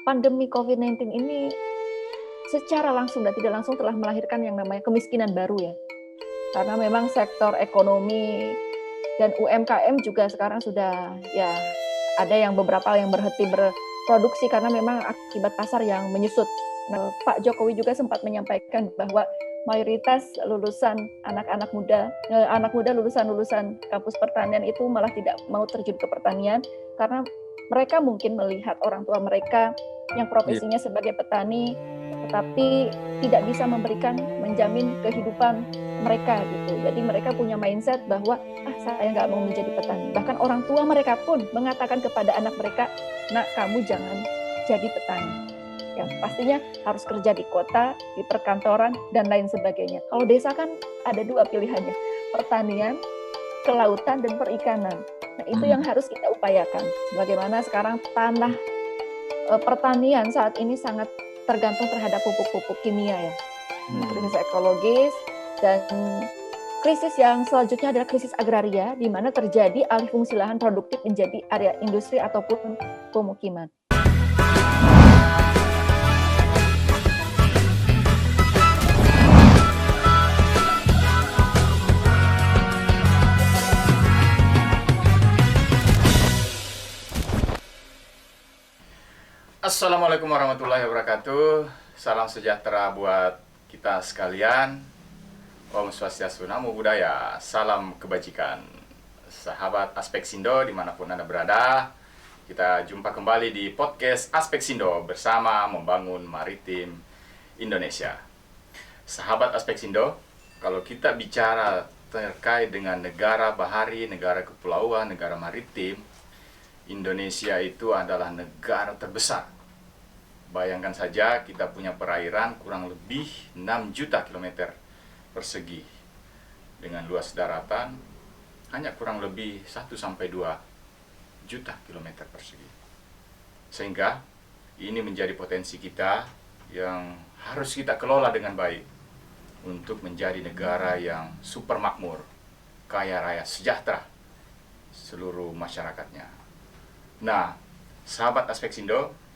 pandemi COVID-19 ini secara langsung dan tidak langsung telah melahirkan yang namanya kemiskinan baru ya. Karena memang sektor ekonomi dan UMKM juga sekarang sudah ya ada yang beberapa yang berhenti berproduksi karena memang akibat pasar yang menyusut. Nah, Pak Jokowi juga sempat menyampaikan bahwa mayoritas lulusan anak muda lulusan kampus pertanian itu malah tidak mau terjun ke pertanian karena mereka mungkin melihat orang tua mereka yang Iya. profesinya sebagai petani tetapi tidak bisa menjamin kehidupan mereka gitu. Jadi mereka punya mindset bahwa saya nggak mau menjadi petani. Bahkan orang tua mereka pun mengatakan kepada anak mereka, nak kamu jangan jadi petani. Ya, pastinya harus kerja di kota, di perkantoran, dan lain sebagainya. Kalau desa kan ada dua pilihannya, pertanian, kelautan, dan perikanan. Nah, itu yang harus kita upayakan. Bagaimana sekarang tanah pertanian saat ini sangat tergantung terhadap pupuk-pupuk kimia ya. Krisis ekologis dan krisis yang selanjutnya adalah krisis agraria, di mana terjadi alih fungsi lahan produktif menjadi area industri ataupun pemukiman. Assalamualaikum warahmatullahi wabarakatuh. Salam sejahtera buat kita sekalian. Om Swastiastu, Namo Buddhaya. Salam kebajikan. Sahabat Aspek Sindo dimanapun Anda berada, kita jumpa kembali di podcast Aspek Sindo bersama Membangun Maritim Indonesia. Sahabat Aspek Sindo, kalau kita bicara terkait dengan negara bahari, negara kepulauan, negara maritim, Indonesia itu adalah negara terbesar. Bayangkan saja kita punya perairan kurang lebih 6 juta kilometer persegi dengan luas daratan hanya kurang lebih 1-2 juta kilometer persegi. Sehingga ini menjadi potensi kita yang harus kita kelola dengan baik untuk menjadi negara yang super makmur, kaya raya, sejahtera seluruh masyarakatnya. Nah, sahabat Aspek Sindo,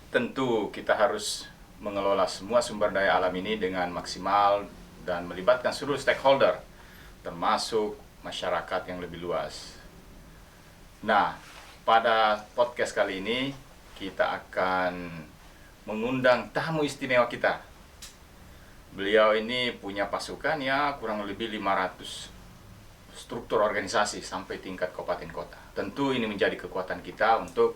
tentu kita harus mengelola semua sumber daya alam ini dengan maksimal dan melibatkan seluruh stakeholder, termasuk masyarakat yang lebih luas. Nah, pada podcast kali ini kita akan mengundang tamu istimewa kita. Beliau ini punya pasukan ya kurang lebih 500 struktur organisasi sampai tingkat kabupaten kota. Tentu ini menjadi kekuatan kita untuk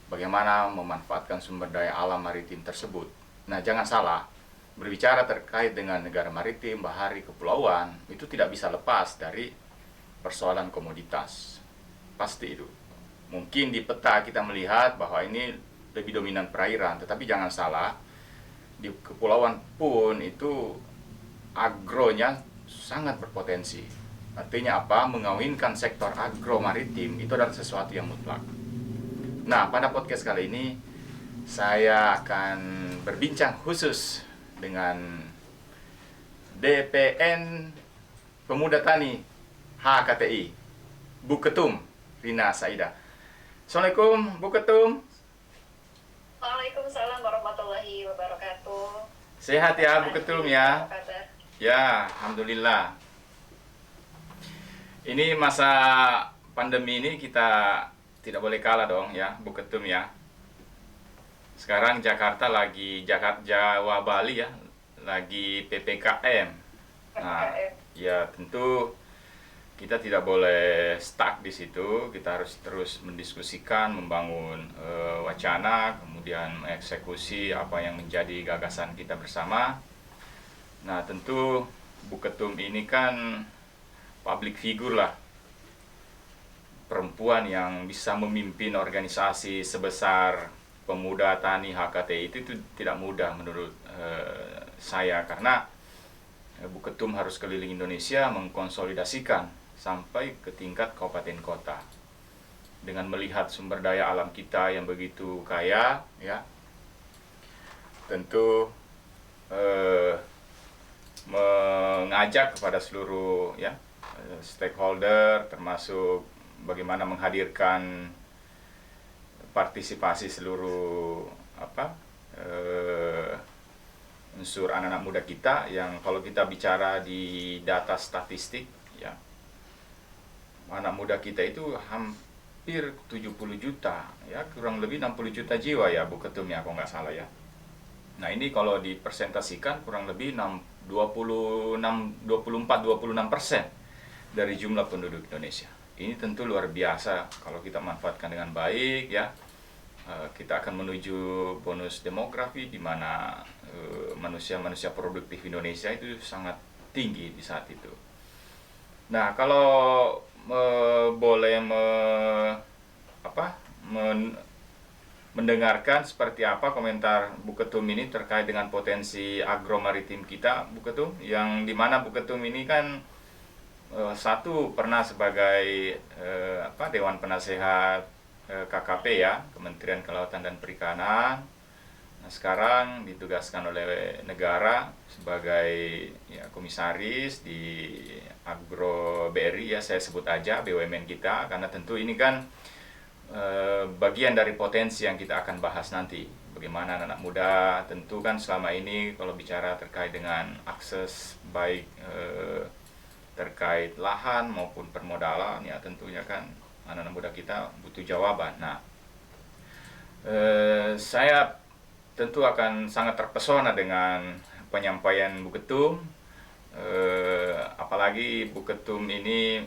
bagaimana memanfaatkan sumber daya alam maritim tersebut. Nah, jangan salah, berbicara terkait dengan negara maritim, bahari, kepulauan, itu tidak bisa lepas dari persoalan komoditas. Pasti itu. Mungkin di peta kita melihat bahwa ini lebih dominan perairan, tetapi jangan salah, di kepulauan pun itu agronya sangat berpotensi. Artinya apa? Mengawinkan sektor agro maritim itu adalah sesuatu yang mutlak. Nah, pada podcast kali ini saya akan berbincang khusus dengan DPN Pemuda Tani HKTI, Bu Ketum Rina Saida. Assalamualaikum, Bu Ketum. Waalaikumsalam warahmatullahi wabarakatuh. Sehat ya, Bu Ketum ya? Ya, alhamdulillah. Ini masa pandemi ini kita tidak boleh kalah dong ya, Bu Ketum ya. Sekarang Jakarta lagi, Jawa Bali ya, lagi PPKM. Nah, ya tentu kita tidak boleh stuck di situ. Kita harus terus mendiskusikan, membangun wacana, kemudian mengeksekusi apa yang menjadi gagasan kita bersama. Nah, tentu Bu Ketum ini kan public figure lah, perempuan yang bisa memimpin organisasi sebesar Pemuda Tani HKTI itu tidak mudah menurut saya, karena Bu Ketum harus keliling Indonesia mengkonsolidasikan sampai ke tingkat kabupaten kota dengan melihat sumber daya alam kita yang begitu kaya ya. Tentu mengajak kepada seluruh ya stakeholder, termasuk bagaimana menghadirkan partisipasi seluruh unsur anak-anak muda kita yang kalau kita bicara di data statistik ya, anak muda kita itu hampir 70 juta ya, kurang lebih 60 juta jiwa ya Bu Ketum ya, kalau nggak salah ya. Nah ini kalau dipresentasikan kurang lebih 24-26% dari jumlah penduduk Indonesia. Ini tentu luar biasa kalau kita manfaatkan dengan baik ya. Kita akan menuju bonus demografi di mana manusia-manusia produktif Indonesia itu sangat tinggi di saat itu. Nah kalau boleh mendengarkan seperti apa komentar Bu Ketum ini terkait dengan potensi agromaritim kita, Bu Ketum, yang dimana Bu Ketum ini kan satu pernah sebagai Dewan Penasehat KKP ya, Kementerian Kelautan dan Perikanan. Nah, sekarang ditugaskan oleh negara sebagai ya, komisaris di Agro BRI ya, saya sebut aja BUMN kita, karena tentu ini kan bagian dari potensi yang kita akan bahas nanti. Bagaimana anak muda tentu kan selama ini kalau bicara terkait dengan akses baik terkait lahan maupun permodalan ya, tentunya kan anak-anak muda kita butuh jawaban. Nah, saya tentu akan sangat terpesona dengan penyampaian Bu Ketum, apalagi Bu Ketum ini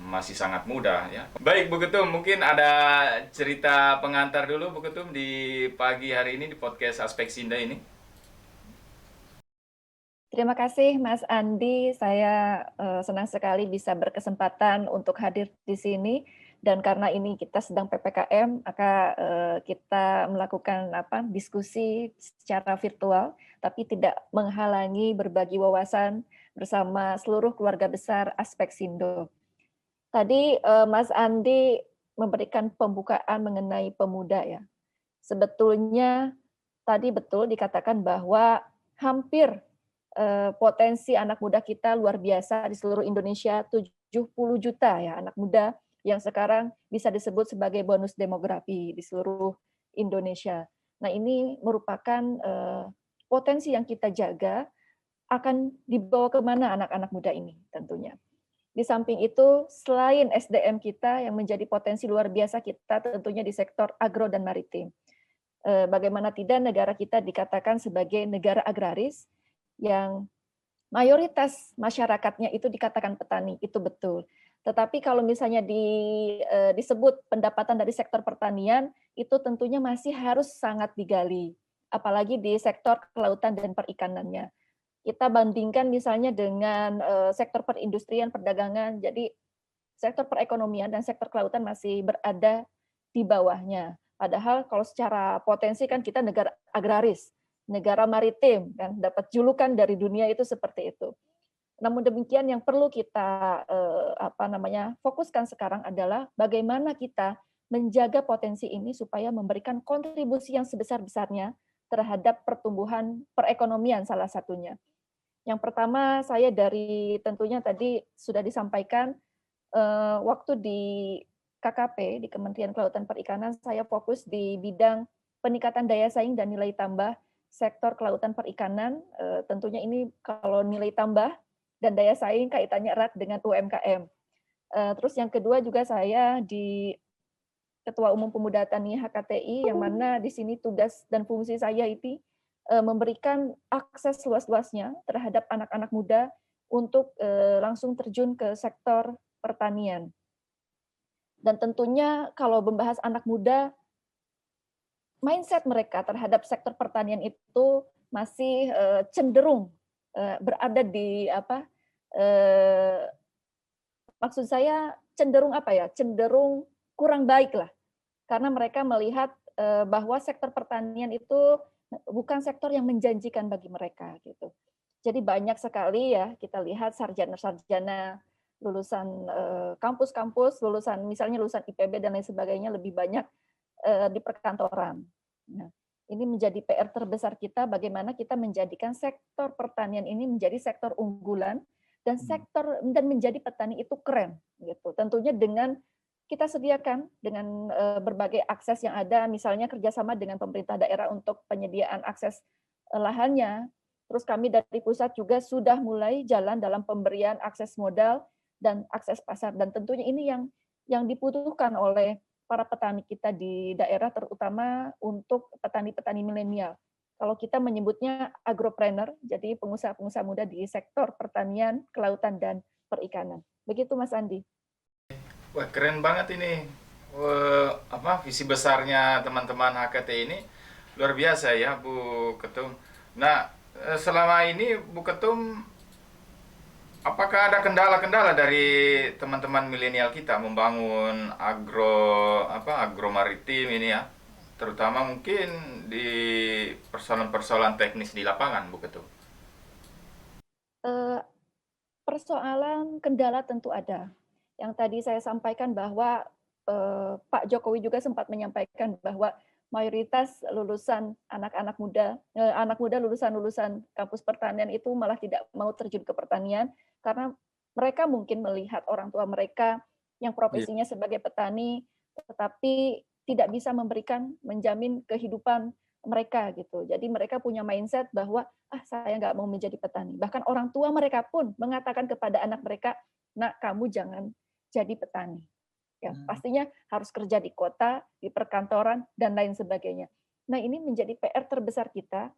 masih sangat muda ya. Baik Bu Ketum, mungkin ada cerita pengantar dulu Bu Ketum di pagi hari ini di podcast Aspek Sinda ini. Terima kasih Mas Andi, saya senang sekali bisa berkesempatan untuk hadir di sini, dan karena ini kita sedang PPKM, maka kita melakukan diskusi secara virtual, tapi tidak menghalangi berbagi wawasan bersama seluruh keluarga besar Aspek Sindo. Tadi Mas Andi memberikan pembukaan mengenai pemuda ya. Sebetulnya tadi betul dikatakan bahwa hampir potensi anak muda kita luar biasa di seluruh Indonesia, 70 juta ya anak muda yang sekarang bisa disebut sebagai bonus demografi di seluruh Indonesia. Nah ini merupakan potensi yang kita jaga, akan dibawa kemana anak-anak muda ini tentunya. Di samping itu, selain SDM kita yang menjadi potensi luar biasa kita tentunya di sektor agro dan maritim. Bagaimana tidak negara kita dikatakan sebagai negara agraris, yang mayoritas masyarakatnya itu dikatakan petani, itu betul. Tetapi kalau misalnya disebut pendapatan dari sektor pertanian, itu tentunya masih harus sangat digali, apalagi di sektor kelautan dan perikanannya. Kita bandingkan misalnya dengan sektor perindustrian, perdagangan, jadi sektor perekonomian dan sektor kelautan masih berada di bawahnya. Padahal kalau secara potensi kan kita negara agraris, negara maritim, kan dapat julukan dari dunia itu seperti itu. Namun demikian yang perlu kita fokuskan sekarang adalah bagaimana kita menjaga potensi ini supaya memberikan kontribusi yang sebesar-besarnya terhadap pertumbuhan perekonomian salah satunya. Yang pertama saya dari tentunya tadi sudah disampaikan waktu di KKP di Kementerian Kelautan Perikanan saya fokus di bidang peningkatan daya saing dan nilai tambah sektor kelautan perikanan, tentunya ini kalau nilai tambah dan daya saing kaitannya erat dengan UMKM. Terus yang kedua juga saya di Ketua Umum Pemuda Tani HKTI, yang mana di sini tugas dan fungsi saya itu memberikan akses luas-luasnya terhadap anak-anak muda untuk langsung terjun ke sektor pertanian. Dan tentunya kalau membahas anak muda, mindset mereka terhadap sektor pertanian itu masih cenderung berada di maksud saya cenderung cenderung kurang baik lah, karena mereka melihat bahwa sektor pertanian itu bukan sektor yang menjanjikan bagi mereka gitu. Jadi banyak sekali ya kita lihat sarjana-sarjana lulusan kampus-kampus, misalnya lulusan IPB dan lain sebagainya lebih banyak di perkantoran. Nah, ini menjadi PR terbesar kita bagaimana kita menjadikan sektor pertanian ini menjadi sektor unggulan dan menjadi petani itu keren gitu. Tentunya dengan kita sediakan dengan berbagai akses yang ada, misalnya kerjasama dengan pemerintah daerah untuk penyediaan akses lahannya, Terus kami dari pusat juga sudah mulai jalan dalam pemberian akses modal dan akses pasar. Dan tentunya ini yang dibutuhkan oleh para petani kita di daerah, terutama untuk petani-petani milenial. Kalau kita menyebutnya agropreneur, jadi pengusaha-pengusaha muda di sektor pertanian, kelautan, dan perikanan. Begitu Mas Andi. Wah, keren banget ini. Visi besarnya teman-teman HKT ini luar biasa ya, Bu Ketum. Nah, selama ini Bu Ketum, apakah ada kendala-kendala dari teman-teman milenial kita membangun agro maritim ini ya? Terutama mungkin di persoalan-persoalan teknis di lapangan, Bu Ketum. Eh, Persoalan kendala tentu ada. Yang tadi saya sampaikan bahwa Pak Jokowi juga sempat menyampaikan bahwa mayoritas lulusan anak muda lulusan kampus pertanian itu malah tidak mau terjun ke pertanian karena mereka mungkin melihat orang tua mereka yang Iya. profesinya sebagai petani, tetapi tidak bisa menjamin kehidupan mereka gitu. Jadi mereka punya mindset bahwa saya nggak mau menjadi petani. Bahkan orang tua mereka pun mengatakan kepada anak mereka, nak kamu jangan jadi petani. Ya, pastinya harus kerja di kota, di perkantoran, dan lain sebagainya. Nah, ini menjadi PR terbesar kita.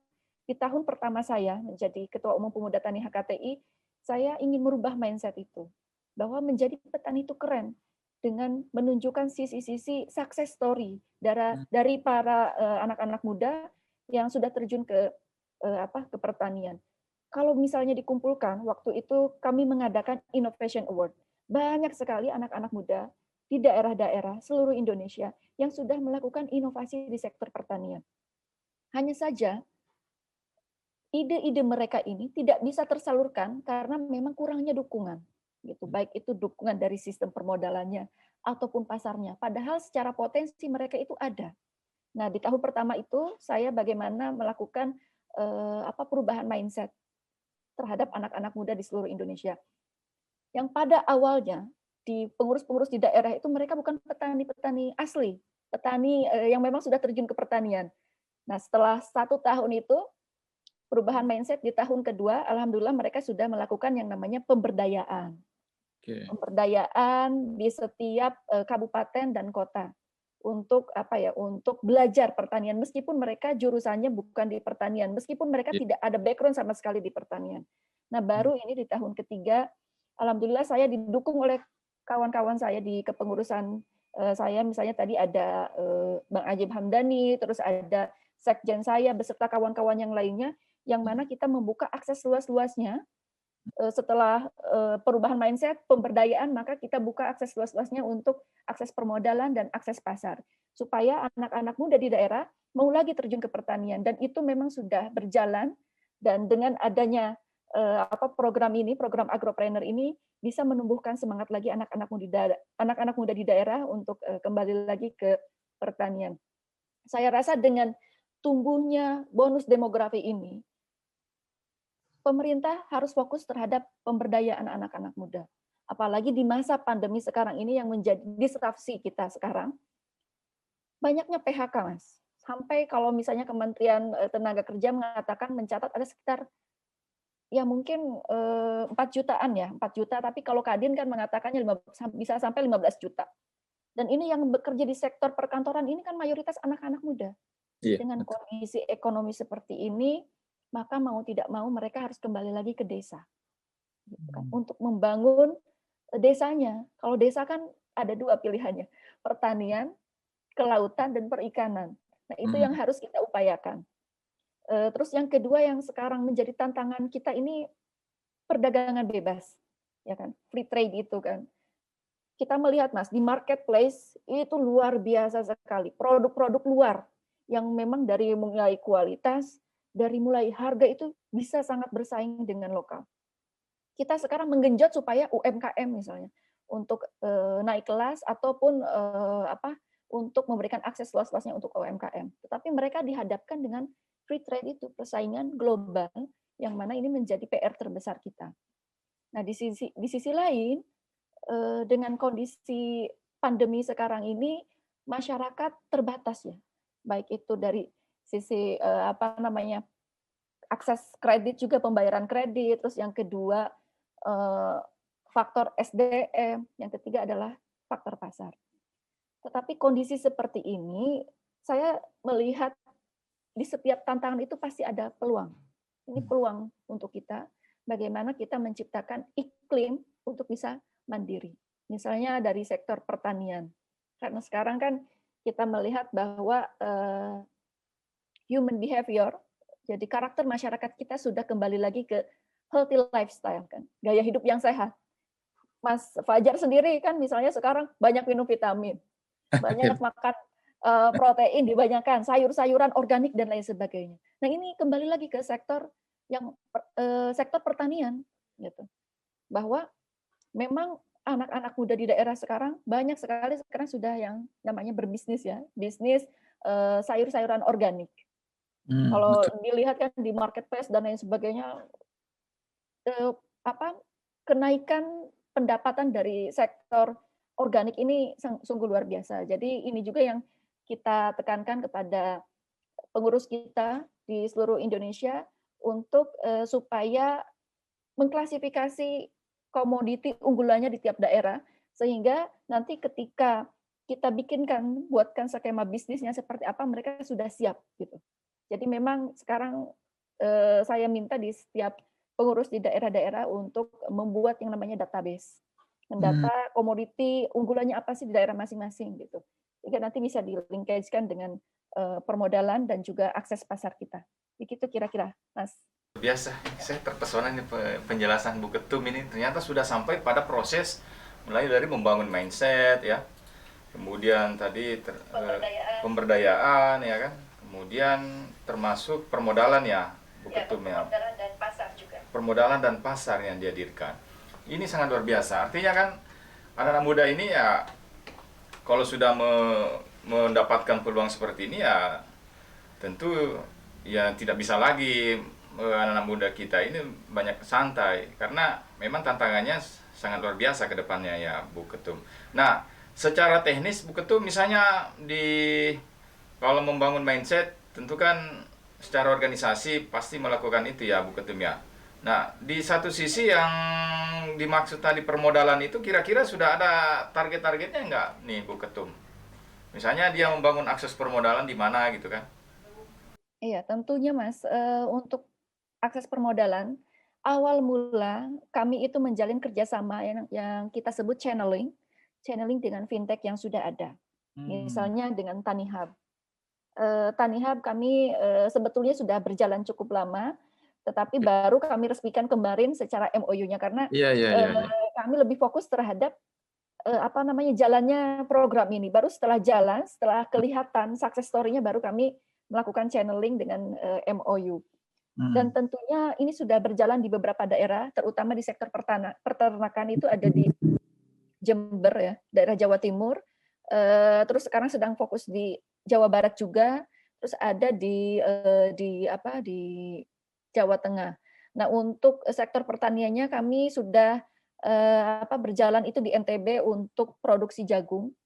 Di tahun pertama saya menjadi Ketua Umum Pemuda Tani HKTI, saya ingin merubah mindset itu. Bahwa menjadi petani itu keren. Dengan menunjukkan sisi-sisi success story dari para anak-anak muda yang sudah terjun ke pertanian. Kalau misalnya dikumpulkan, waktu itu kami mengadakan Innovation Award. Banyak sekali anak-anak muda di daerah-daerah seluruh Indonesia yang sudah melakukan inovasi di sektor pertanian. Hanya saja, ide-ide mereka ini tidak bisa tersalurkan karena memang kurangnya dukungan. Gitu. Baik itu dukungan dari sistem permodalannya ataupun pasarnya. Padahal secara potensi mereka itu ada. Nah, di tahun pertama itu saya bagaimana melakukan perubahan mindset terhadap anak-anak muda di seluruh Indonesia. Yang pada awalnya di pengurus-pengurus di daerah itu mereka bukan petani-petani asli, petani yang memang sudah terjun ke pertanian. Nah, setelah 1 tahun itu perubahan mindset di tahun kedua, alhamdulillah mereka sudah melakukan yang namanya pemberdayaan. Oke. Pemberdayaan di setiap kabupaten dan kota untuk untuk belajar pertanian meskipun mereka jurusannya bukan di pertanian, meskipun mereka tidak ada background sama sekali di pertanian. Nah, baru ini di tahun ketiga, alhamdulillah saya didukung oleh kawan-kawan saya di kepengurusan saya, misalnya tadi ada Bang Ajib Hamdani, terus ada sekjen saya beserta kawan-kawan yang lainnya, yang mana kita membuka akses luas-luasnya. Setelah perubahan mindset, pemberdayaan, maka kita buka akses luas-luasnya untuk akses permodalan dan akses pasar. Supaya anak-anak muda di daerah mau lagi terjun ke pertanian. Dan itu memang sudah berjalan, dan dengan adanya program ini, program agropreneur ini, bisa menumbuhkan semangat lagi anak-anak muda di daerah untuk kembali lagi ke pertanian. Saya rasa dengan tumbuhnya bonus demografi ini, pemerintah harus fokus terhadap pemberdayaan anak-anak muda. Apalagi di masa pandemi sekarang ini yang menjadi disrupsi kita sekarang, banyaknya PHK, Mas. Sampai kalau misalnya Kementerian Tenaga Kerja mengatakan mencatat ada sekitar ya mungkin 4 jutaan ya, 4 juta, tapi kalau Kadin kan mengatakannya bisa sampai 15 juta. Dan ini yang bekerja di sektor perkantoran ini kan mayoritas anak-anak muda. Dengan kondisi ekonomi seperti ini, maka mau tidak mau mereka harus kembali lagi ke desa. Untuk membangun desanya. Kalau desa kan ada 2 pilihannya, pertanian, kelautan, dan perikanan. Nah, itu yang harus kita upayakan. Terus yang kedua yang sekarang menjadi tantangan kita ini perdagangan bebas, ya kan, free trade itu kan. Kita melihat Mas, di marketplace itu luar biasa sekali, produk-produk luar yang memang dari mulai kualitas, dari mulai harga itu bisa sangat bersaing dengan lokal. Kita sekarang menggenjot supaya UMKM misalnya untuk naik kelas ataupun untuk memberikan akses luas-luasnya untuk UMKM. Tetapi mereka dihadapkan dengan free trade itu, persaingan global yang mana ini menjadi PR terbesar kita. Nah, di sisi lain, dengan kondisi pandemi sekarang ini, masyarakat terbatas ya, baik itu dari sisi akses kredit juga, pembayaran kredit, terus yang kedua faktor SDM, yang ketiga adalah faktor pasar. Tetapi kondisi seperti ini, saya melihat di setiap tantangan itu pasti ada peluang. Ini peluang untuk kita, bagaimana kita menciptakan iklim untuk bisa mandiri. Misalnya dari sektor pertanian. Karena sekarang kan kita melihat bahwa human behavior, jadi karakter masyarakat kita sudah kembali lagi ke healthy lifestyle kan, gaya hidup yang sehat. Mas Fajar sendiri kan misalnya sekarang banyak minum vitamin, banyak makan protein, dibanyakan sayur-sayuran organik dan lain sebagainya. Nah ini kembali lagi ke sektor yang sektor pertanian, gitu. Bahwa memang anak-anak muda di daerah sekarang banyak sekali sekarang sudah yang namanya berbisnis ya, bisnis sayur-sayuran organik. Kalau dilihat kan di marketplace dan lain sebagainya, kenaikan pendapatan dari sektor organik ini sungguh luar biasa. Jadi ini juga yang kita tekankan kepada pengurus kita di seluruh Indonesia untuk supaya mengklasifikasi komoditi unggulannya di tiap daerah, sehingga nanti ketika kita buatkan skema bisnisnya seperti apa, mereka sudah siap gitu. Jadi memang sekarang saya minta di setiap pengurus di daerah-daerah untuk membuat yang namanya database, mendata komoditi unggulannya apa sih di daerah masing-masing gitu, sehingga nanti bisa di-linkage-kan dengan permodalan dan juga akses pasar kita. Begitu kira-kira, Mas. Biasa, saya terpesona ini penjelasan Bu Ketum ini, ternyata sudah sampai pada proses mulai dari membangun mindset ya, kemudian tadi pemberdayaan ya kan, kemudian termasuk permodalan ya Bu Ketum ya, permodalan dan pasar juga. Permodalan dan pasar yang dihadirkan. Ini sangat luar biasa. Artinya kan anak-anak muda ini ya kalau sudah mendapatkan peluang seperti ini ya tentu ya tidak bisa lagi anak-anak muda kita ini banyak santai, karena memang tantangannya sangat luar biasa ke depannya ya Bu Ketum. Nah, secara teknis Bu Ketum misalnya kalau membangun mindset tentu kan secara organisasi pasti melakukan itu ya Bu Ketum ya. Nah, di satu sisi yang dimaksud tadi permodalan itu kira-kira sudah ada target-targetnya nggak nih Bu Ketum? Misalnya dia membangun akses permodalan di mana gitu kan? Iya, tentunya Mas, untuk akses permodalan, awal mula kami itu menjalin kerjasama yang kita sebut channeling dengan fintech yang sudah ada. Misalnya dengan Tanihub. Tanihub kami sebetulnya sudah berjalan cukup lama, tetapi baru kami resmikan kemarin secara MOU-nya karena kami lebih fokus terhadap jalannya program ini. Baru setelah jalan, setelah kelihatan success story-nya, baru kami melakukan channeling dengan MOU. Dan tentunya ini sudah berjalan di beberapa daerah, terutama di sektor peternakan itu ada di Jember ya, daerah Jawa Timur. Terus sekarang sedang fokus di Jawa Barat juga, terus ada di Jawa Tengah. Nah, untuk sektor pertaniannya kami sudah berjalan itu di NTB untuk produksi jagung.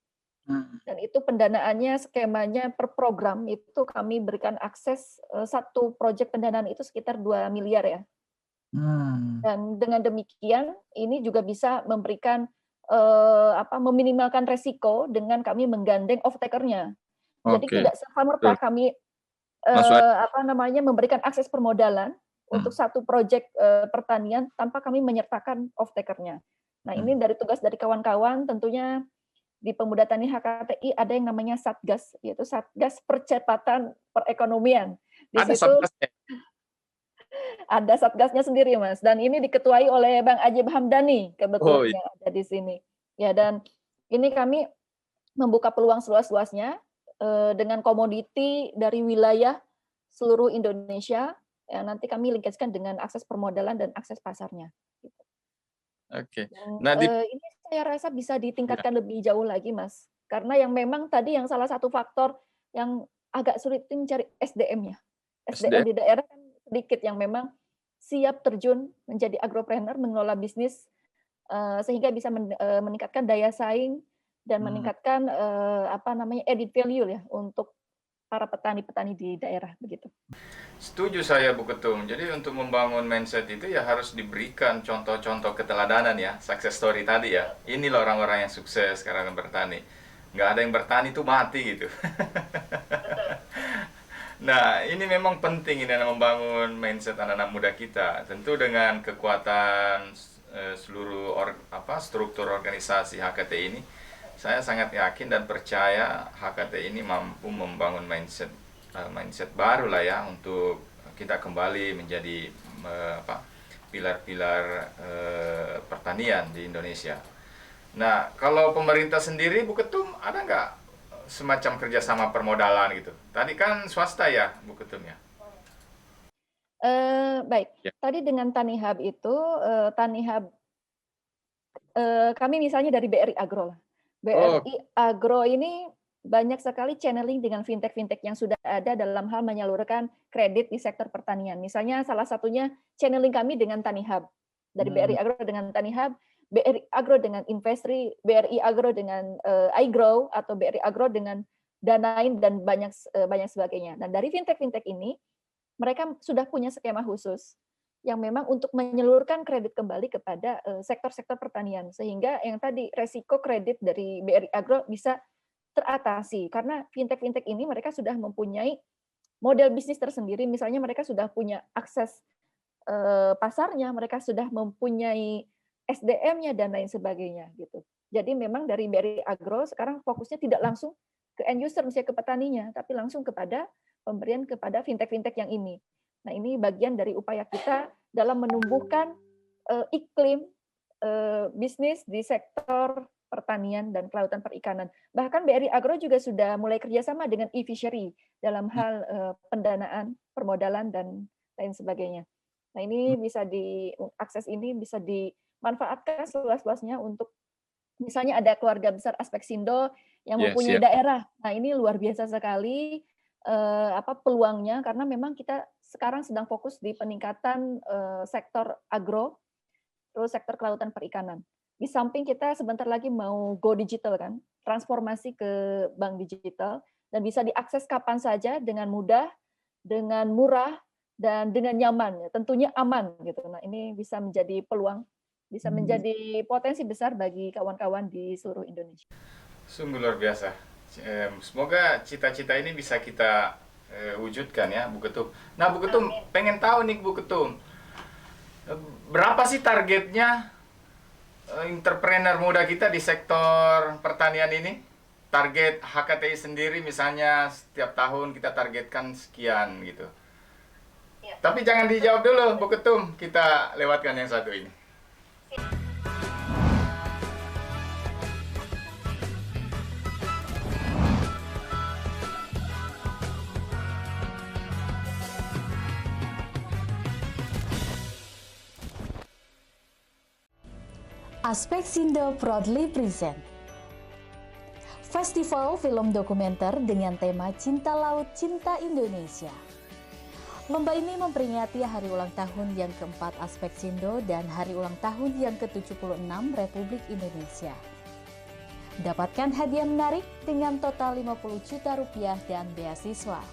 Dan itu pendanaannya, skemanya per program itu kami berikan akses satu proyek pendanaan itu sekitar 2 miliar ya. Dan dengan demikian ini juga bisa memberikan meminimalkan resiko dengan kami menggandeng off-taker-nya. Jadi tidak serta-merta kami memberikan akses permodalan untuk satu proyek pertanian tanpa kami menyertakan off-taker-nya. Nah, ini dari tugas dari kawan-kawan tentunya di Pemuda Tani HKTI ada yang namanya Satgas, yaitu Satgas Percepatan Perekonomian. Di situ ada satgasnya sendiri, Mas. Dan ini diketuai oleh Bang Ajib Hamdani kebetulan yang ada di sini. Ya, dan ini kami membuka peluang seluas-luasnya dengan komoditi dari wilayah seluruh Indonesia. Ya, nanti kami linkaskan dengan akses permodalan dan akses pasarnya. Gitu. Nah, ini saya rasa bisa ditingkatkan lebih jauh lagi, Mas. Karena yang memang tadi yang salah satu faktor yang agak sulit mencari SDM-nya. SDM di daerah kan sedikit yang memang siap terjun menjadi agropreneur, mengelola bisnis, sehingga bisa meningkatkan daya saing dan meningkatkan added value ya untuk para petani-petani di daerah begitu. Setuju saya Bu Ketum. Jadi untuk membangun mindset itu ya harus diberikan contoh-contoh keteladanan ya, success story tadi ya. Inilah orang-orang yang sukses sekarang bertani. Nggak ada yang bertani itu mati gitu. Nah, ini memang penting ini membangun mindset anak-anak muda kita. Tentu dengan kekuatan seluruh struktur organisasi HKT ini, saya sangat yakin dan percaya HKT ini mampu membangun mindset baru lah ya untuk kita kembali menjadi pilar-pilar pertanian di Indonesia. Nah, kalau pemerintah sendiri, Bu Ketum, ada nggak semacam kerjasama permodalan gitu? Tadi kan swasta ya, Bu Ketum ya? Baik, Ya. tadi dengan Tanihub itu, kami misalnya dari BRI Agro lah. BRI Agro ini banyak sekali channeling dengan fintech-fintech yang sudah ada dalam hal menyalurkan kredit di sektor pertanian. Misalnya salah satunya channeling kami dengan Tanihub. Dari BRI Agro dengan Tanihub, BRI Agro dengan Investri, BRI Agro dengan iGrow, atau BRI Agro dengan Danain, dan banyak sebagainya. Dan dari fintech-fintech ini, mereka sudah punya skema khusus yang memang untuk menyalurkan kredit kembali kepada sektor-sektor pertanian, sehingga yang tadi resiko kredit dari BRI Agro bisa teratasi, karena fintech-fintech ini mereka sudah mempunyai model bisnis tersendiri. Misalnya mereka sudah punya akses pasarnya, mereka sudah mempunyai SDM-nya dan lain sebagainya gitu. Jadi memang dari BRI Agro sekarang fokusnya tidak langsung ke end user, misalnya ke petaninya, tapi langsung kepada pemberian kepada fintech-fintech yang ini. Nah, ini bagian dari upaya kita dalam menumbuhkan iklim bisnis di sektor pertanian dan kelautan perikanan. Bahkan BRI Agro juga sudah mulai kerjasama dengan e-fishery dalam hal pendanaan, permodalan, dan lain sebagainya. Nah, ini akses ini bisa dimanfaatkan seluas-luasnya untuk misalnya ada keluarga besar Aspeksindo yang mempunyai daerah. Nah, ini luar biasa sekali peluangnya, karena memang kita sekarang sedang fokus di peningkatan sektor agro, terus sektor kelautan perikanan. Di samping kita sebentar lagi mau go digital kan, transformasi ke bank digital, dan bisa diakses kapan saja dengan mudah, dengan murah, dan dengan nyaman, tentunya aman gitu. Nah, ini bisa menjadi peluang, bisa menjadi potensi besar bagi kawan-kawan di seluruh Indonesia. Sungguh luar biasa. Semoga cita-cita ini bisa kita wujudkan ya, Bu Ketum. Nah, Bu Ketum, pengen tahu nih Bu Ketum, berapa sih targetnya entrepreneur muda kita di sektor pertanian ini? Target HKTI sendiri misalnya setiap tahun kita targetkan sekian gitu. Ya. Tapi jangan dijawab dulu Bu Ketum, kita lewatkan yang satu ini. Aspeksindo proudly present Festival Film Dokumenter dengan tema Cinta Laut, Cinta Indonesia. Lomba ini memperingati hari ulang tahun yang keempat Aspeksindo dan hari ulang tahun yang ke-76 Republik Indonesia. Dapatkan hadiah menarik dengan total 50 juta rupiah dan beasiswa.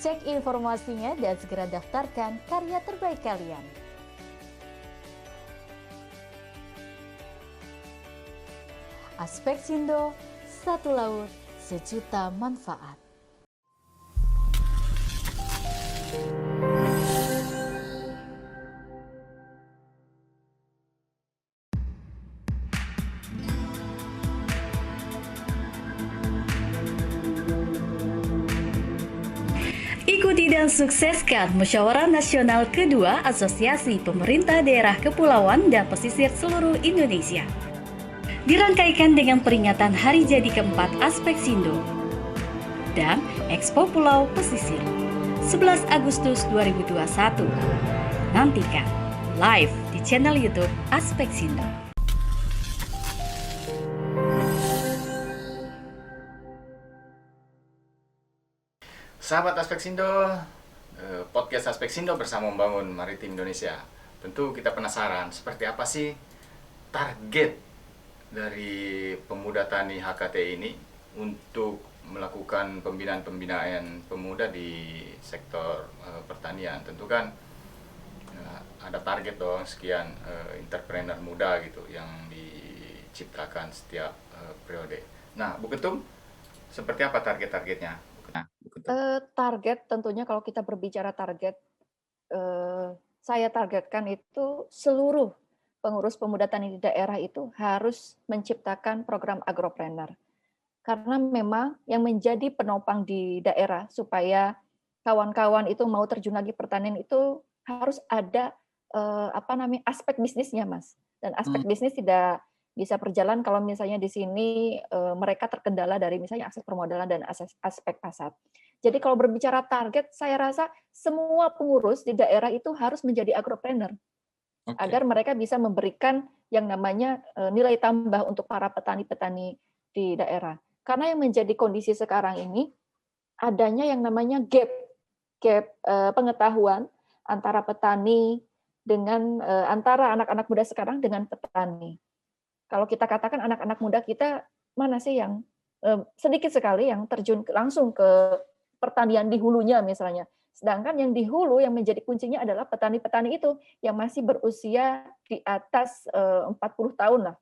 Cek informasinya dan segera daftarkan karya terbaik kalian. Aspeksindo, satu laut, sejuta manfaat. Ikuti dan sukseskan Musyawarah Nasional kedua Asosiasi Pemerintah Daerah Kepulauan dan Pesisir seluruh Indonesia. Dirangkaikan dengan peringatan Hari Jadi keempat Aspeksindo dan Expo Pulau Pesisir 11 Agustus 2021. Nantikan live di channel YouTube Aspeksindo. Sahabat Aspeksindo, podcast Aspeksindo bersama Membangun Maritim Indonesia. Tentu kita penasaran seperti apa sih target dari pemuda tani HKT ini untuk melakukan pembinaan-pembinaan pemuda di sektor pertanian. Tentu kan ada target dong sekian entrepreneur muda gitu yang diciptakan setiap periode. Nah, Bu Ketum, seperti apa target-targetnya? Nah, Bu Ketum. Target tentunya kalau kita berbicara target, saya targetkan itu seluruh pengurus pemuda tani di daerah itu harus menciptakan program agropreneur. Karena memang yang menjadi penopang di daerah supaya kawan-kawan itu mau terjun lagi pertanian itu harus ada aspek bisnisnya, Mas. Dan aspek bisnis tidak bisa berjalan kalau misalnya di sini mereka terkendala dari misalnya akses permodalan dan aspek pasar. Jadi kalau berbicara target, saya rasa semua pengurus di daerah itu harus menjadi agropreneur agar mereka bisa memberikan yang namanya nilai tambah untuk para petani-petani di daerah. Karena yang menjadi kondisi sekarang ini adanya yang namanya gap pengetahuan antara petani dengan antara anak-anak muda sekarang dengan petani. Kalau kita katakan anak-anak muda kita mana sih yang sedikit sekali yang terjun langsung ke pertanian di hulunya misalnya. Sedangkan yang di hulu yang menjadi kuncinya adalah petani-petani itu yang masih berusia di atas 40 tahun lah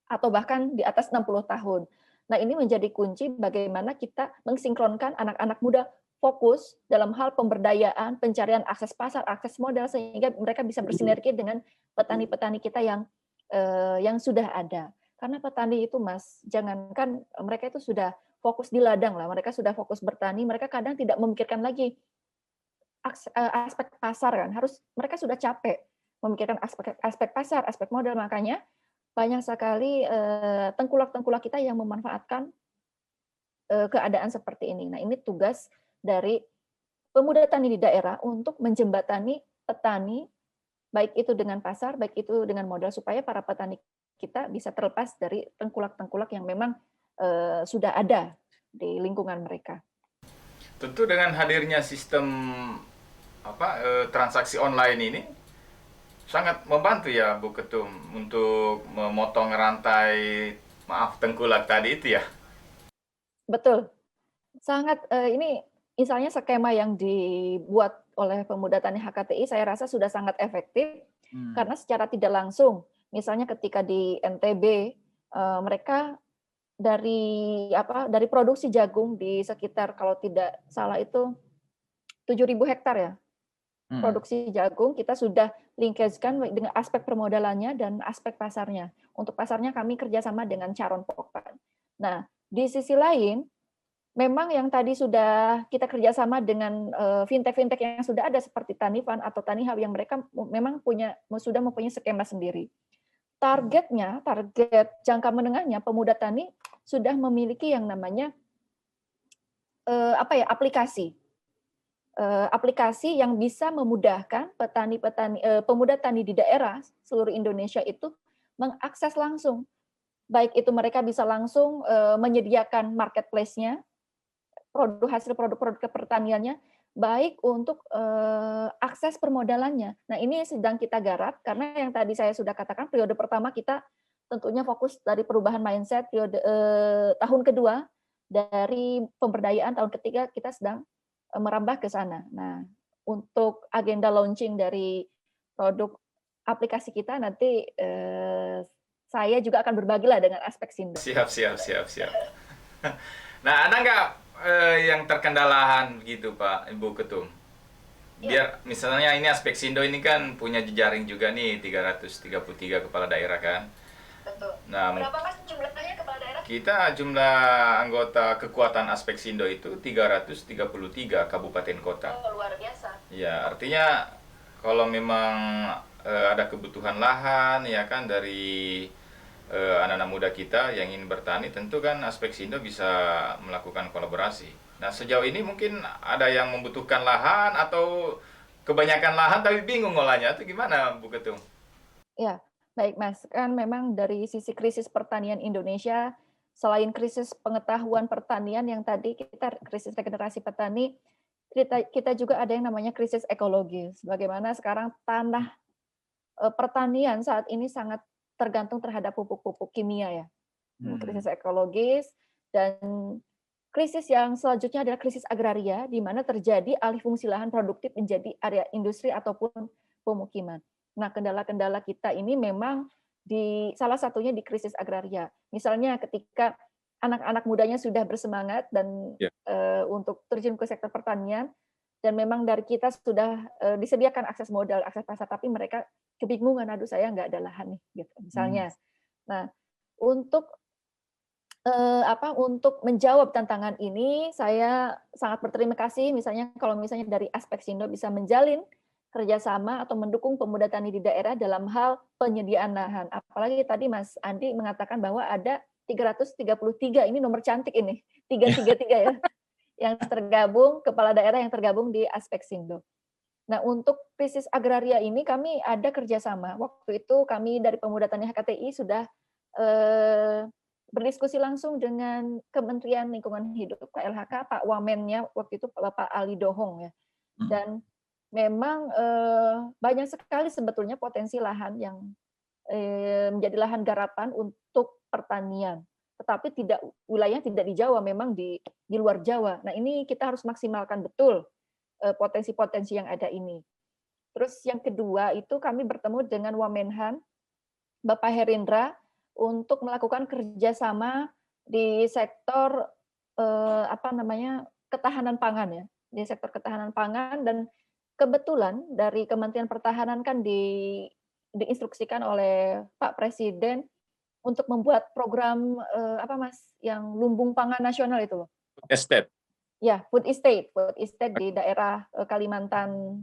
atau bahkan di atas 60 tahun. Nah, ini menjadi kunci bagaimana kita mensinkronkan anak-anak muda fokus dalam hal pemberdayaan, pencarian akses pasar, akses modal sehingga mereka bisa bersinergi dengan petani-petani kita yang sudah ada. Karena petani itu, Mas, jangankan mereka itu sudah fokus di ladang lah, mereka sudah fokus bertani, mereka kadang tidak memikirkan lagi aspek pasar kan, mereka sudah capek memikirkan aspek pasar, aspek modal, makanya banyak sekali tengkulak-tengkulak kita yang memanfaatkan keadaan seperti ini. Nah, ini tugas dari pemuda tani di daerah untuk menjembatani petani, baik itu dengan pasar, baik itu dengan modal, supaya para petani kita bisa terlepas dari tengkulak-tengkulak yang memang sudah ada di lingkungan mereka. Tentu dengan hadirnya sistem transaksi online ini sangat membantu ya Bu Ketum untuk memotong rantai tengkulak tadi itu ya. Betul. Sangat ini misalnya skema yang dibuat oleh pemuda tani HKTI saya rasa sudah sangat efektif karena secara tidak langsung misalnya ketika di NTB mereka dari produksi jagung di sekitar kalau tidak salah itu 7.000 hektar ya. Produksi jagung kita sudah linkagekan dengan aspek permodalannya dan aspek pasarnya. Untuk pasarnya kami kerjasama dengan Charon Pokpan. Nah, di sisi lain memang yang tadi sudah kita kerjasama dengan fintech-fintech yang sudah ada seperti Tanifan atau Tanihub yang mereka memang sudah mempunyai skema sendiri. Target jangka menengahnya pemuda tani sudah memiliki yang namanya aplikasi yang bisa memudahkan pemuda tani di daerah seluruh Indonesia itu mengakses langsung. Baik itu mereka bisa langsung menyediakan marketplace-nya, hasil produk pertaniannya, baik untuk akses permodalannya. Nah, ini sedang kita garap karena yang tadi saya sudah katakan periode pertama kita tentunya fokus dari perubahan mindset, periode tahun kedua dari pemberdayaan, tahun ketiga kita sedang merambah ke sana. Nah, untuk agenda launching dari produk aplikasi kita nanti saya juga akan berbagilah dengan aspek Sindo. Siap. Nah, ada nggak yang terkendalahan gitu Pak Ibu Ketum? Biar misalnya ini aspek Sindo ini kan punya jejaring juga nih 333 kepala daerah kan. Betul. Nah, berapa Mas jumlahnya kepala daerah? Kita jumlah anggota kekuatan aspek Sindo itu 333 kabupaten kota. Oh, luar biasa. Ya, artinya kalau memang ada kebutuhan lahan ya kan dari anak-anak muda kita yang ingin bertani, tentu kan aspek Sindo bisa melakukan kolaborasi. Nah, sejauh ini mungkin ada yang membutuhkan lahan atau kebanyakan lahan tapi bingung ngolahnya, itu gimana Bu Ketum? Ya, baik Mas. Kan memang dari sisi krisis pertanian Indonesia, selain krisis pengetahuan pertanian yang tadi kita krisis regenerasi petani, kita juga ada yang namanya krisis ekologis. Bagaimana sekarang tanah pertanian saat ini sangat tergantung terhadap pupuk-pupuk kimia ya. Krisis ekologis dan krisis yang selanjutnya adalah krisis agraria, di mana terjadi alih fungsi lahan produktif menjadi area industri ataupun pemukiman. Nah, kendala-kendala kita ini memang salah satunya di krisis agraria. Misalnya ketika anak-anak mudanya sudah bersemangat dan Ya. untuk terjun ke sektor pertanian, dan memang dari kita sudah disediakan akses modal, akses pasar, tapi mereka kebingungan, aduh saya nggak ada lahan nih, gitu. Misalnya. Nah, untuk untuk menjawab tantangan ini, saya sangat berterima kasih misalnya kalau misalnya dari aspek Sindo bisa menjalin kerjasama atau mendukung pemuda tani di daerah dalam hal penyediaan lahan. Apalagi tadi Mas Andi mengatakan bahwa ada 333, ini nomor cantik ini, 333 ya, yang tergabung, kepala daerah yang tergabung di aspek Sindo. Nah, untuk krisis agraria ini kami ada kerjasama. Waktu itu kami dari Pemuda Tani HKTI sudah berdiskusi langsung dengan Kementerian Lingkungan Hidup, KLHK, Pak Wamennya waktu itu Bapak Ali Dohong ya. Dan memang banyak sekali sebetulnya potensi lahan yang menjadi lahan garapan untuk pertanian. Tetapi wilayahnya tidak di Jawa, memang di luar Jawa. Nah, ini kita harus maksimalkan betul potensi-potensi yang ada ini. Terus yang kedua itu kami bertemu dengan Wamenhan, Bapak Herindra, untuk melakukan kerjasama di sektor ketahanan pangan ya, di sektor ketahanan pangan. Dan kebetulan dari Kementerian Pertahanan kan diinstruksikan oleh Pak Presiden untuk membuat program yang lumbung pangan nasional itu loh. Estate. Ya, food estate di daerah Kalimantan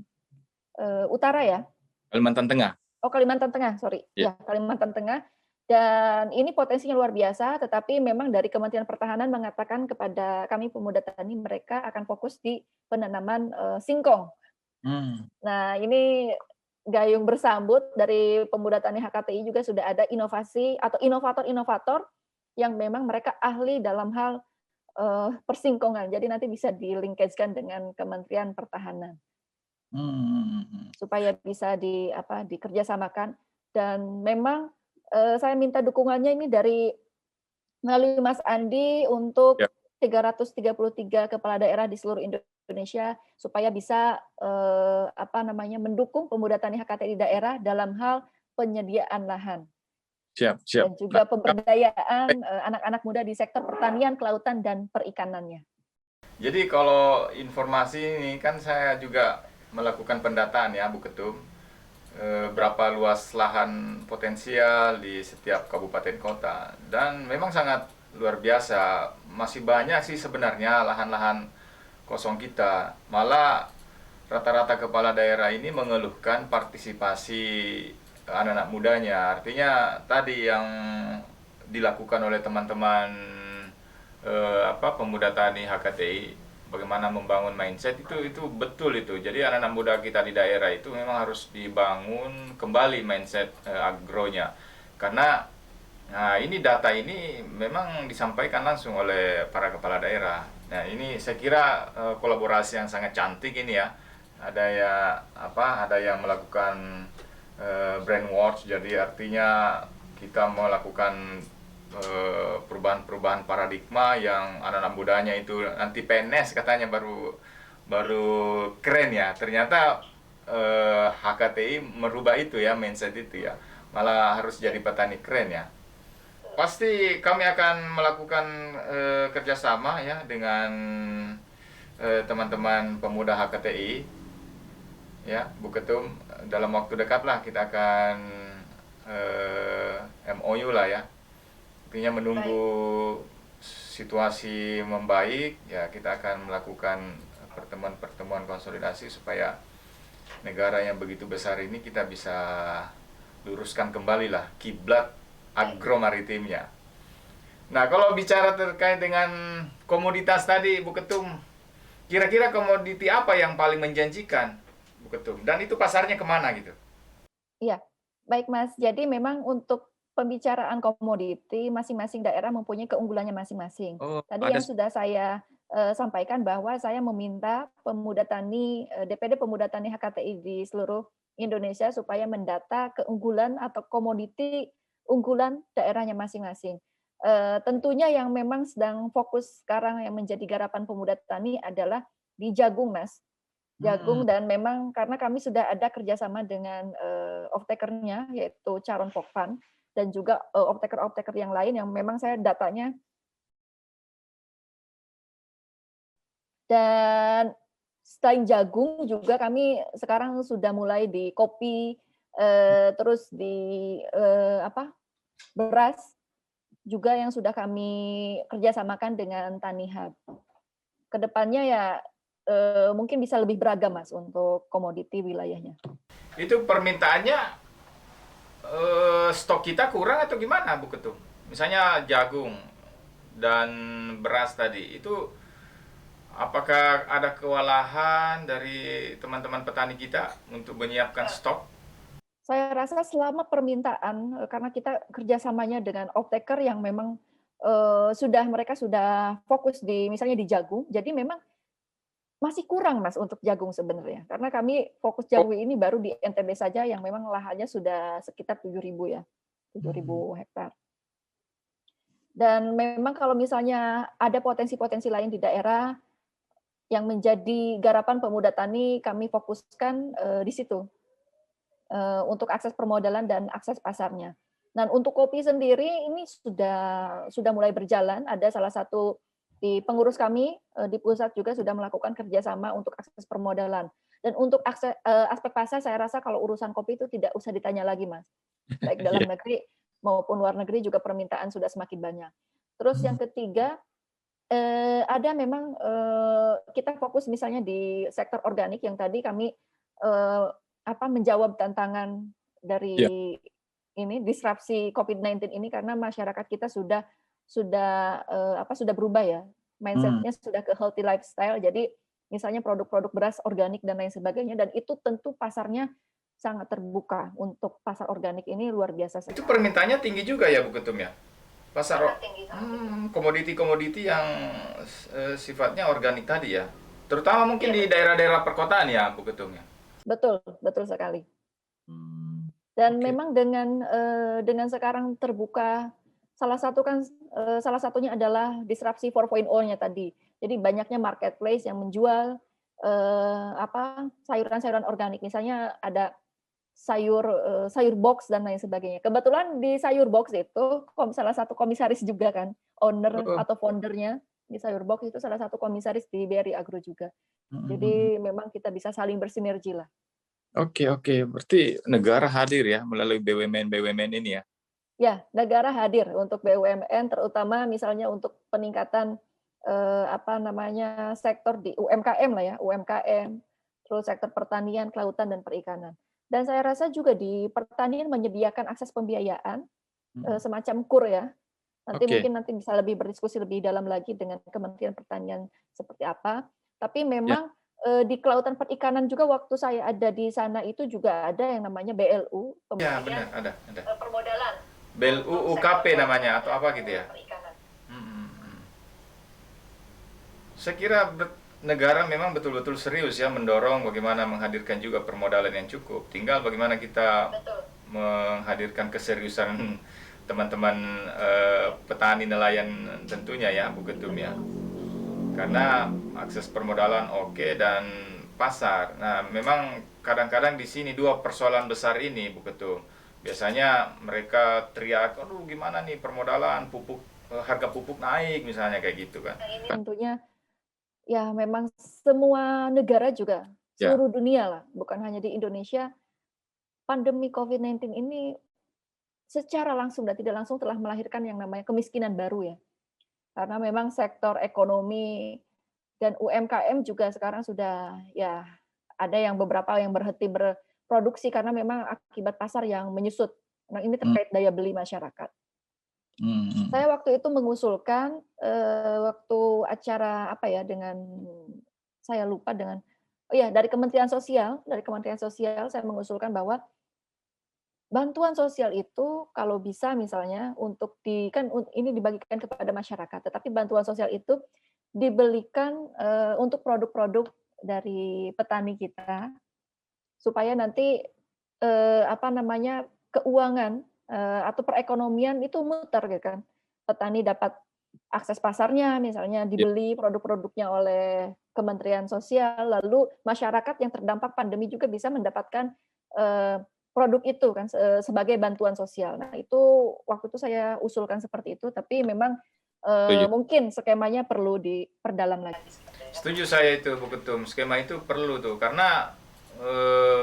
Utara ya. Kalimantan Tengah. Oh, Kalimantan Tengah, sorry. Ya, Kalimantan Tengah. Dan ini potensinya luar biasa, tetapi memang dari Kementerian Pertahanan mengatakan kepada kami pemuda tani, mereka akan fokus di penanaman singkong. Nah, ini gayung bersambut dari Pemuda Tani HKTI juga sudah ada inovasi atau inovator-inovator yang memang mereka ahli dalam hal persingkongan. Jadi nanti bisa di-linkage-kan dengan Kementerian Pertahanan. Supaya bisa dikerjasamakan. Dan memang saya minta dukungannya ini melalui Mas Andi untuk 333 kepala daerah di seluruh Indonesia supaya bisa mendukung pemuda tani HKT di daerah dalam hal penyediaan lahan. Siap. Dan juga pemberdayaan anak-anak muda di sektor pertanian, kelautan, dan perikanannya. Jadi kalau informasi ini kan saya juga melakukan pendataan ya Bu Ketum, berapa luas lahan potensial di setiap kabupaten kota, dan memang sangat luar biasa. Masih banyak sih sebenarnya lahan-lahan kosong kita. Malah rata-rata kepala daerah ini mengeluhkan partisipasi anak-anak mudanya. Artinya tadi yang dilakukan oleh teman-teman pemuda tani HKTI, bagaimana membangun mindset itu betul itu. Jadi anak-anak muda kita di daerah itu memang harus dibangun kembali mindset agronya. Karena ini data ini memang disampaikan langsung oleh para kepala daerah. Nah, ini saya kira kolaborasi yang sangat cantik ini ya. Ada yang melakukan brainwash, jadi artinya kita melakukan perubahan paradigma yang anak-anak mudanya itu nanti PNS katanya baru keren ya. Ternyata HKTI merubah itu ya, mindset itu ya, malah harus jadi petani keren ya. Pasti kami akan melakukan kerjasama ya dengan teman-teman pemuda HKTI ya Bu Ketum. Dalam waktu dekat lah kita akan MOU lah ya. Artinya menunggu situasi membaik, ya kita akan melakukan pertemuan-pertemuan konsolidasi supaya negara yang begitu besar ini kita bisa luruskan kembali lah kiblat agromaritimnya. Nah, kalau bicara terkait dengan komoditas tadi Bu Ketum, kira-kira komoditi apa yang paling menjanjikan Bu Ketum? Dan itu pasarnya kemana gitu? Iya, baik Mas. Jadi memang untuk pembicaraan komoditi, masing-masing daerah mempunyai keunggulannya masing-masing. Tadi yang sudah saya sampaikan bahwa saya meminta pemuda tani, DPD Pemuda Tani HKTI di seluruh Indonesia supaya mendata keunggulan atau komoditi unggulan daerahnya masing-masing. tentunya yang memang sedang fokus sekarang yang menjadi garapan pemuda tani adalah di jagung, Mas. Hmm. Jagung, dan memang karena kami sudah ada kerjasama dengan off-taker-nya, yaitu Charon Pokpan, dan juga off-taker yang lain yang memang saya datanya. Dan selain jagung juga kami sekarang sudah mulai di kopi, terus di beras juga yang sudah kami kerjasamakan dengan Tanihub. Kedepannya ya mungkin bisa lebih beragam, Mas, untuk komoditi wilayahnya. Itu permintaannya stok kita kurang atau gimana, Bu Ketum? Misalnya jagung dan beras tadi, itu apakah ada kewalahan dari teman-teman petani kita untuk menyiapkan stok? Saya rasa selama permintaan, karena kita kerjasamanya dengan off-taker yang memang mereka sudah fokus di misalnya di jagung, jadi memang masih kurang, Mas, untuk jagung sebenarnya. Karena kami fokus jagung ini baru di NTB saja yang memang lahannya sudah sekitar 7.000 ya, 7.000 hektar. Dan memang kalau misalnya ada potensi-potensi lain di daerah yang menjadi garapan pemuda tani, kami fokuskan di situ untuk akses permodalan dan akses pasarnya. Dan untuk kopi sendiri ini sudah mulai berjalan. Ada salah satu di pengurus kami di pusat juga sudah melakukan kerjasama untuk akses permodalan. Dan untuk aspek pasar, saya rasa kalau urusan kopi itu tidak usah ditanya lagi, Mas. Baik dalam negeri maupun luar negeri juga permintaan sudah semakin banyak. Terus yang ketiga, ada memang kita fokus misalnya di sektor organik yang tadi kami menjawab tantangan dari ini disrupsi COVID-19 ini, karena masyarakat kita sudah berubah ya, mindset-nya sudah ke healthy lifestyle. Jadi misalnya produk-produk beras organik dan lain sebagainya, dan itu tentu pasarnya sangat terbuka untuk pasar organik ini luar biasa sekali. Itu permintaannya tinggi juga ya, Bu Ketum ya? Pasar Sangat tinggi. komoditi-komoditi yang sifatnya organik tadi ya? Terutama mungkin di daerah-daerah perkotaan ya, Bu Ketum ya? Betul, betul sekali. Dan memang dengan sekarang terbuka, salah satunya adalah disrupsi 4.0-nya tadi. Jadi banyaknya marketplace yang menjual sayuran-sayuran organik. Misalnya ada sayur box dan lain sebagainya. Kebetulan di sayur box itu salah satu komisaris juga kan, owner atau foundernya di sayur box itu salah satu komisaris di BRI Agro juga. Jadi memang kita bisa saling bersinergi lah. Oke, berarti negara hadir ya melalui BUMN ini ya? Ya, negara hadir untuk BUMN, terutama misalnya untuk peningkatan sektor di UMKM lah ya, UMKM, terus sektor pertanian, kelautan dan perikanan. Dan saya rasa juga di pertanian menyediakan akses pembiayaan semacam KUR ya. Mungkin bisa lebih berdiskusi lebih dalam lagi dengan Kementerian Pertanian seperti apa. Tapi memang di kelautan perikanan juga waktu saya ada di sana itu juga ada yang namanya BLU. Ya benar, ada. Permodalan. BLU UKP namanya atau apa gitu ya? Saya kira negara memang betul-betul serius ya mendorong bagaimana menghadirkan juga permodalan yang cukup. Tinggal bagaimana kita menghadirkan keseriusan teman-teman petani nelayan tentunya ya, Bu Ketum ya. Karena akses permodalan oke, dan pasar. Nah, memang kadang-kadang di sini dua persoalan besar ini, Bu Ketum. Biasanya mereka teriak, aduh gimana nih permodalan, harga pupuk naik misalnya kayak gitu kan. Nah, ini tentunya ya memang semua negara juga, seluruh dunia lah, bukan hanya di Indonesia, pandemi COVID-19 ini secara langsung dan tidak langsung telah melahirkan yang namanya kemiskinan baru ya. Karena memang sektor ekonomi dan UMKM juga sekarang sudah ya ada yang beberapa yang berhenti berproduksi karena memang akibat pasar yang menyusut. Nah, ini terkait daya beli masyarakat. Saya waktu itu mengusulkan waktu acara dengan saya lupa dari Kementerian Sosial saya mengusulkan bahwa bantuan sosial itu kalau bisa misalnya ini dibagikan kepada masyarakat, tetapi bantuan sosial itu dibelikan untuk produk-produk dari petani kita supaya nanti keuangan atau perekonomian itu muter gitu kan. petani dapat akses pasarnya, misalnya dibeli produk-produknya oleh Kementerian Sosial, lalu masyarakat yang terdampak pandemi juga bisa mendapatkan produk itu kan sebagai bantuan sosial. Nah, itu waktu itu saya usulkan seperti itu, tapi memang Setuju. mungkin skemanya perlu diperdalam lagi. Setuju saya itu Bu Ketum, skema itu perlu tuh karena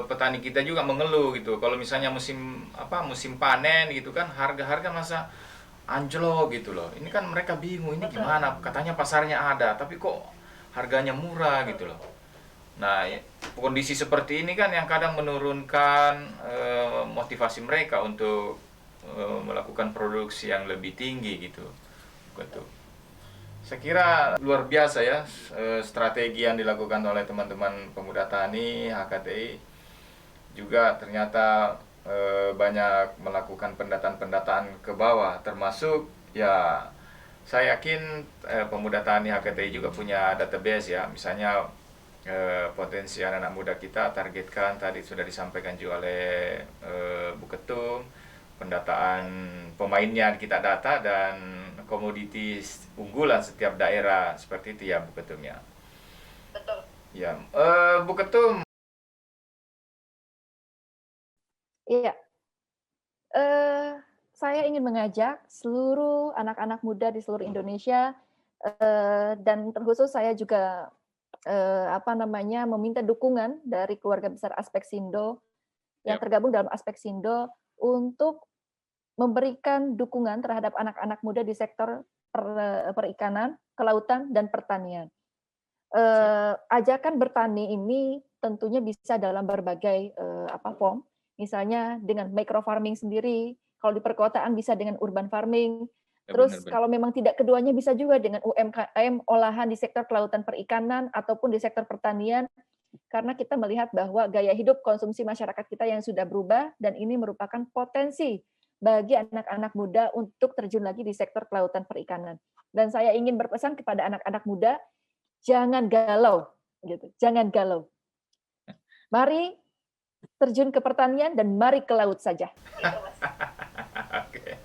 petani kita juga mengeluh gitu. Kalau misalnya musim panen gitu kan harga-harga masa anjlok gitu loh. Ini kan mereka bingung ini gimana? Katanya pasarnya ada, tapi kok harganya murah gitu loh. Nah, kondisi seperti ini kan yang kadang menurunkan motivasi mereka untuk melakukan produksi yang lebih tinggi gitu. Betul. Saya kira luar biasa ya strategi yang dilakukan oleh teman-teman pemuda tani HKTI juga ternyata banyak melakukan pendataan-pendataan ke bawah termasuk ya saya yakin pemuda tani HKTI juga punya database ya misalnya potensi anak-anak muda kita targetkan tadi sudah disampaikan juga oleh Bu Ketum pendataan pemainnya kita data dan komoditi unggulan setiap daerah seperti itu ya Bu Ketum ya. Betul. Ya, Bu Ketum. Iya, saya ingin mengajak seluruh anak-anak muda di seluruh Indonesia dan terkhusus saya juga meminta dukungan dari keluarga besar Aspeksindo yang tergabung dalam Aspeksindo untuk memberikan dukungan terhadap anak-anak muda di sektor perikanan, kelautan, dan pertanian. Ajakan bertani ini tentunya bisa dalam berbagai form, misalnya dengan micro farming sendiri, kalau di perkotaan bisa dengan urban farming, terus kalau memang tidak keduanya bisa juga dengan UMKM, olahan di sektor kelautan perikanan, ataupun di sektor pertanian, karena kita melihat bahwa gaya hidup konsumsi masyarakat kita yang sudah berubah, dan ini merupakan potensi bagi anak-anak muda untuk terjun lagi di sektor kelautan perikanan. Dan saya ingin berpesan kepada anak-anak muda, jangan galau, gitu. Jangan galau. Mari terjun ke pertanian dan mari ke laut saja. Oke.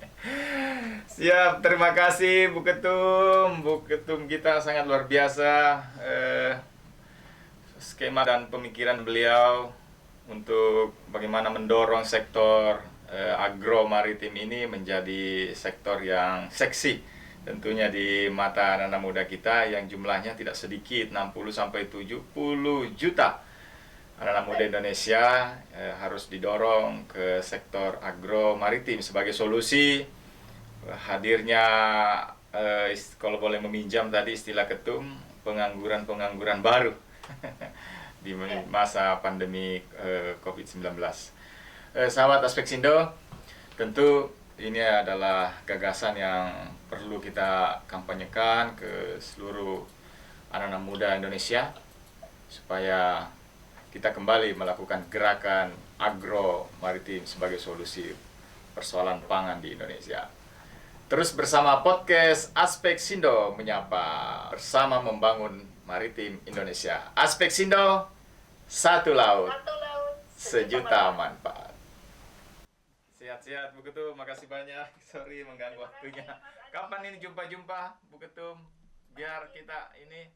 Siap, terima kasih Bu Ketum. Bu Ketum kita sangat luar biasa. Skema dan pemikiran beliau untuk bagaimana mendorong sektor agro maritim ini menjadi sektor yang seksi tentunya di mata anak-anak muda kita yang jumlahnya tidak sedikit 60 sampai 70 juta anak-anak muda Indonesia harus didorong ke sektor agro maritim sebagai solusi hadirnya kalau boleh meminjam tadi istilah Ketum pengangguran baru di masa pandemi COVID-19. Sahabat Aspeksindo, tentu ini adalah gagasan yang perlu kita kampanyekan ke seluruh anak-anak muda Indonesia supaya kita kembali melakukan gerakan agro maritim sebagai solusi persoalan pangan di Indonesia. Terus bersama podcast Aspeksindo menyapa bersama membangun maritim Indonesia. Aspeksindo, satu laut, sejuta manfaat. Sehat-sehat Bu Ketum, makasih banyak. Sorry mengganggu waktunya. Kapan ini jumpa-jumpa Bu Ketum? Biar kita ini